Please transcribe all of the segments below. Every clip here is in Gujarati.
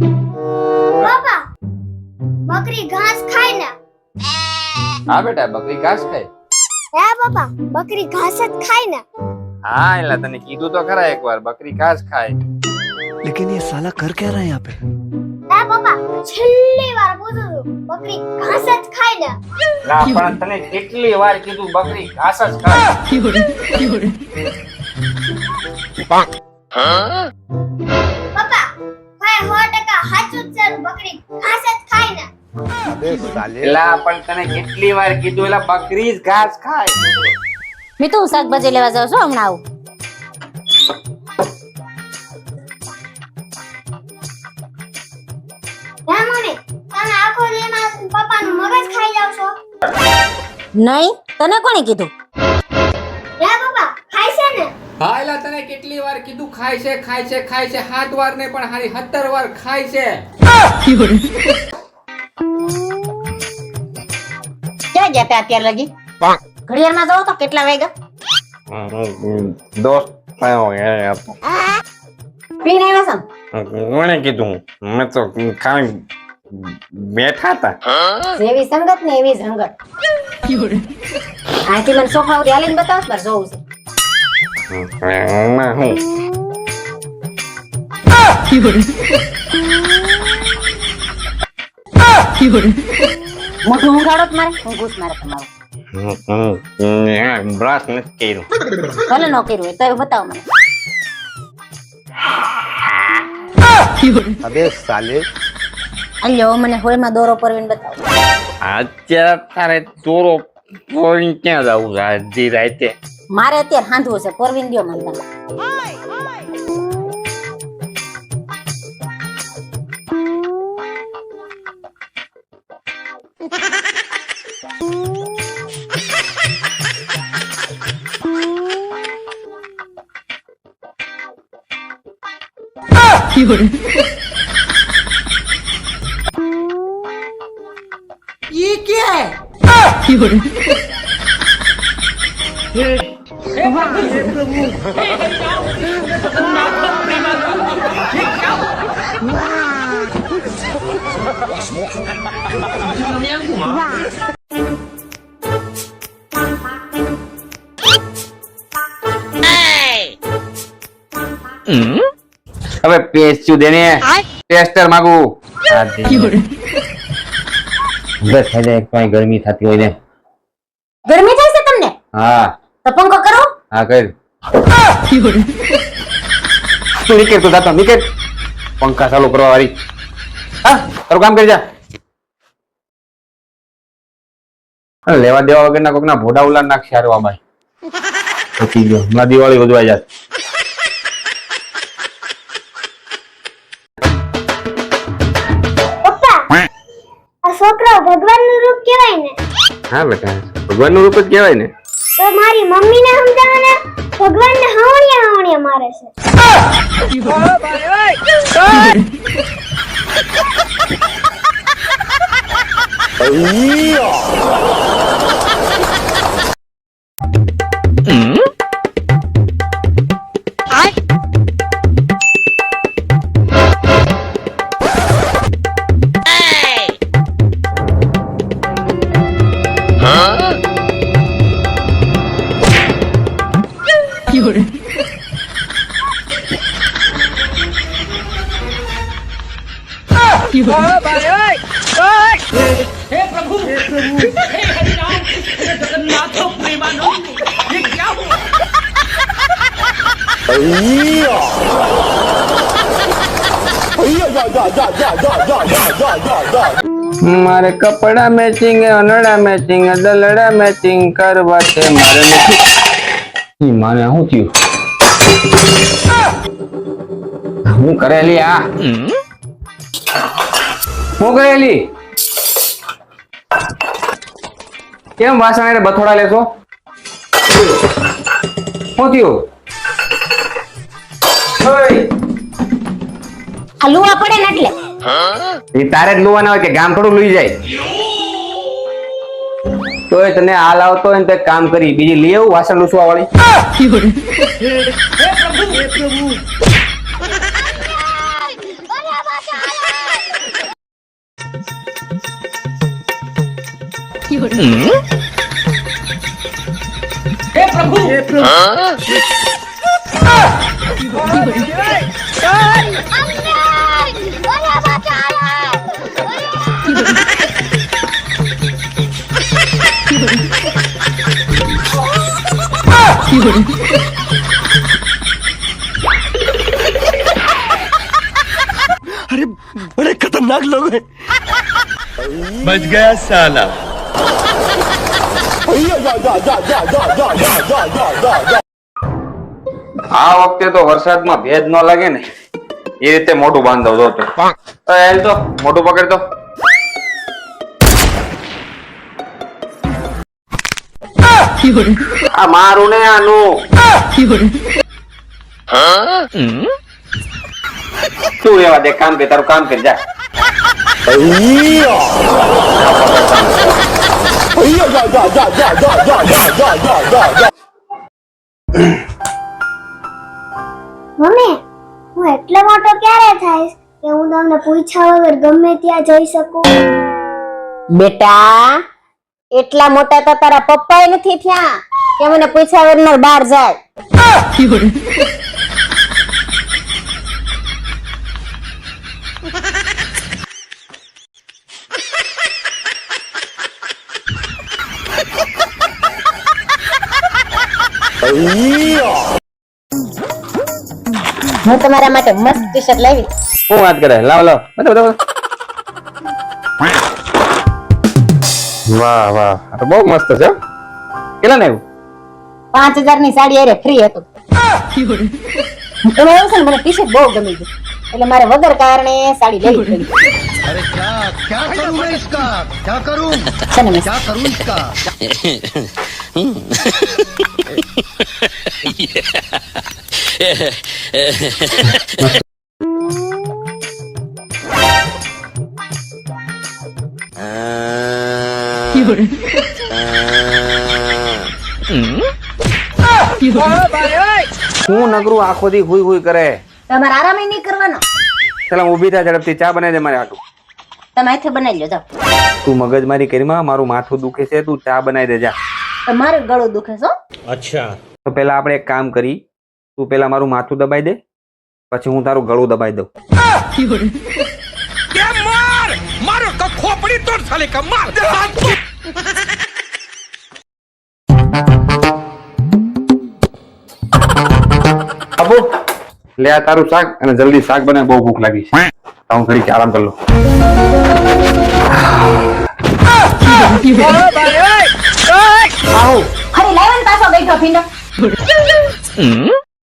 पापा बकरी घास खाए ना। हाँ बेटा बकरी घास खाए। હે પાપા બકરી ઘાસ જ ખાય ને। हाँ एला तने कीधु तो खरा एक बार बकरी घास खाए। लेकिन ये साला कर क्या रहा है यहाँ पे? હે પાપા છેલ્લી વાર પૂછું છું બકરી ઘાસ જ ખાય ને। ला पण तने કેટલી વાર કીધું બકરી ઘાસ જ ખાય। પાપા ભાઈ 100% સાચું જ છે બકરી ઘાસ જ ખાય ને। अबे साले એલા પણ તને કેટલી વાર કીધું એલા બકરી જ ઘાસ ખાય। મેં તો શાકભાજી લેવા જાઉં છું હમણાં આવું। હે મમ્મી તમે આખો દીમાં પપ્પાનું મગજ ખાઈ જાવ છો। નહીં તને કોણે કીધું? હે પપ્પા ખાય છે ને। હા એલા તને કેટલી વાર કીધું ખાય છે 7 વાર ને પણ હારી 17 વાર ખાય છે। ક્યાં ગયા ત્યાં અત્યાર લગી? ઘડિયાળમાં જોવો તો કેટલા વાગ્યા? દોસ્ત આયો યાર પીને આવ્યા છો? કોણે કીધું મેં તો ખાલી બેઠા હતા। જેવી સંગત ને એવી જ રંગત। આથી મને સોફા ઉપર હાલીને બતાવો પર જોઉં છે। એમાં હું મોઢું ઊંઘાડો જ મારે હું ઘૂસ મારે તમારું। બ્રશ નથી કર્યું। ભલે ન કર્યું હોય તો બતાવો મને। अबे साले અલ્યો મને હોળમાં દોરો પરવીને બતાવો। અત્યારે તારે ચોરો પોઈન્ટ ક્યાં જવું છે અડધી રાતે? મારે અત્યારે હાંધવું છે પરવીને દ્યો મને તમે। ये क्या है? હવે પેસ્યુ દેને ટેસ્ટર માંગુ। બસ હેલે કોઈ ગરમી થતી હોય ને। ગરમી થાય છે તમને? હા તો પંખો કરો। હા કર। તું નીકળ તું જાતો નીકળ પંખા ચાલુ કરવા વાળી। હા તારું કામ કરી જા। લેવા દેવા વગરના કોકના ભોડા ઉલા નાખશે હારવા ભાઈ। થકી ગયો હમણાં દિવાળી વધવા જાત। પપ્પા આ છોકરો ભગવાનનું રૂપ કહેવાય ને। હા બેટા ભગવાનનું રૂપ જ કહેવાય ને। તો મારી મમ્મીને સમજાવો ને ભગવાનને હાવણિયા હાવણિયા મારે છે। हे प्रभु हे हरिनाम कृष्ण जगन्नाथ प्रेमानंद ये क्या हुआ? મારે કપડા મેચિંગ અનડા મેચિંગ દલડા મેચિંગ કરવા છે મારે નથી। મારે શું થયું? હું કરેલી આ હું કરેલી કેમ વાસણ બથોડા લેશો? શું થયું? આ લુવા પડે ને એટલે એ તારે જ લુવાના હોય કે ગામ થોડું લઈ જાય? તોય તને હાલ આવતો હોય ને તો એક કામ કરી બીજી લઈ આવું વાસણ લૂસવા વાળી। हे प्रभु हे प्रभु ઓલા બચારા अरे बड़े खतरनाक लोग हैं। बच गया साला। આ વખતે તો વરસાદમાં ભેજ ન લાગે ને એ રીતે મોઢું બાંધો જો તો હાલ તો મોઢું પકડ તો આ મારું ને આનું તું રેવા દે કામ કે તારું કામ કરી જા મમ્મી હું એટલો મોટો ક્યારે થઈશ કે હું તમને પૂછ્યા વગર ગમે ત્યાં જઈ શકું બેટા એટલા મોટા તો તારા પપ્પાએ નથી થયા કે મને પૂછ્યા વગર બહાર જાય. હું તમારા માટે મસ્ત ટી શર્ટ લાવી. હું વાત કરે લાવ લાવ બધા વાહ વાહ આ તો બહુ મસ્ત છે હો. કેટલા ને આવ્યું 5000 ની સાડી અરે ફ્રી હતું. એમાં એવું છે ને મને ટી શર્ટ બહુ ગમી ગયું એટલે મારે વગર કારણે સાડી લેવી પડી. अरे क्या करूं मैं इसका, क्या करूं, છે ને મેં क्या करूं इसका। હું નગરું આખો દી હુઈ હુઈ કરે તમારે આરામ નહીં કરવાનો. ચાલ ઊભી થા ઝડપથી ચા બનાવી દે મારે આટલું તમે અહીંથી બનાવી લો જાઓ. તું મગજ મારી કરીમાં મારું માથું દુખે છે તું ચા બનાવી દે જા તમારું ગળું દુખે છે હો? તો પેલા આપણે એક કામ કરી તું પેલા મારું માથું દબાઈ દે પછી હું તારું ગળું દબાઈ દઉં क्या मार मारो का खोपड़ी तोड़ साले का मार दे हाथ को। અબુ લે આ તારું શાક અને જલ્દી શાક બને બહુ ભૂખ લાગી છે હું ઘડી આરામ કરી લઉં અરે લાવો ને પાછો બેઠો ભીંડો.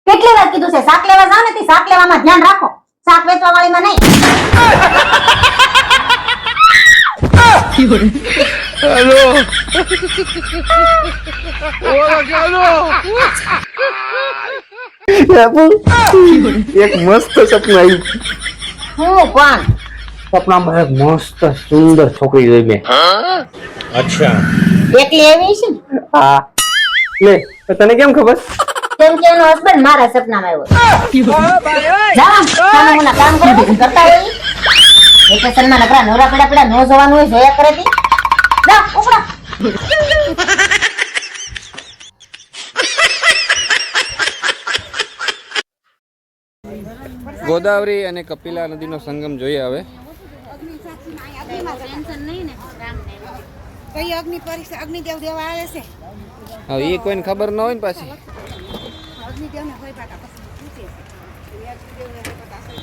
કેટલી વાર કીધું છે શાક લેવા જાવ ને તે શાક લેવામાં ધ્યાન રાખો, શાક વેચવા વાળીમાં નહીં. એક મસ્ત સપનું આવ્યું હું પણ સપનામાં એક મસ્ત સુંદર છોકરી જોઈ મેં એકલી એવી છે ને હા લે તો તને કેમ ખબર કેમ કે એનો હસબન્ડ મારા સપનામાં આવ્યો. જાઓ સામે ઓલા કામ કરો બીજું કરતા હોય. વેકેશનમાં નકરા નવરા પડ્યા પડ્યા નો જોવાનું હોય જોયા કરે તી. જાઓ ઉપડા. ગોદાવરી અને કપિલા નદીનો સંગમ જોઈએ હવે કઈ અગ્નિ પરીક્ષા અગ્નિદેવ દેવા આવે છે. હવે એ કોઈને ખબર ન હોય ને પાછી અગ્નિદેવ ને હોય પાટા પછી પૂછે છે અગ્નિદેવને હોય પાટા છે.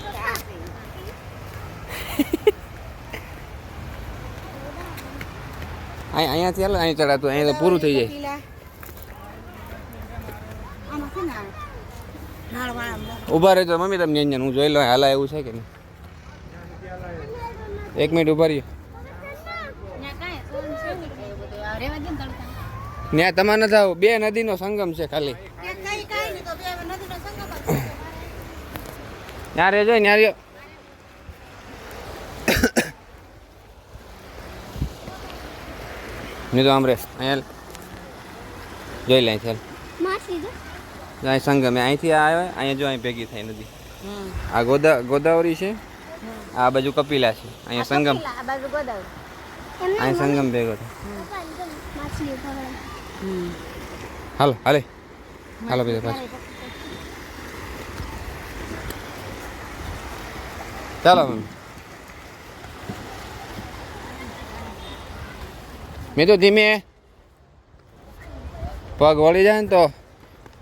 અહીંયાથી હાલ અહીં ચડાતું અહીંયા તો પૂરું થઈ જાય પેલા આમાં છે ને નાળવાળા ઉભા રહેજો મમ્મી તમને અહીંયા હું જોઈ લો હાલા એવું છે કે નહીં 1 મિનિટ ઉભા રહ્યો ત્યાં તમારે નથી આવું બે નદીનો સંગમ છે ખાલી કઈ નહીં તો બે નદીનો સંગમ જ છે. ત્યાં રહેજો ત્યાં રહ્યો નહીં તો આમ રે અહીંયા જોઈ લે ચાલ માસી જો અહીં સંગમ અહીંથી આવે અહીંયા જો અહીં ભેગી થાય નદી આ ગોદાવરી છે આ બાજુ કપિલા છે અહીંયા સંગમ આ બાજુ ગોદાવરી અહીં સંગમ ભેગો થાય. માછલી પકડે. હાલો હાલે હાલો બીજા પાછું ચાલો મમ્મી. મેં તો ધીમે પગ વળી જાય ને તો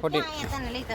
ખોટી તને લઈ તો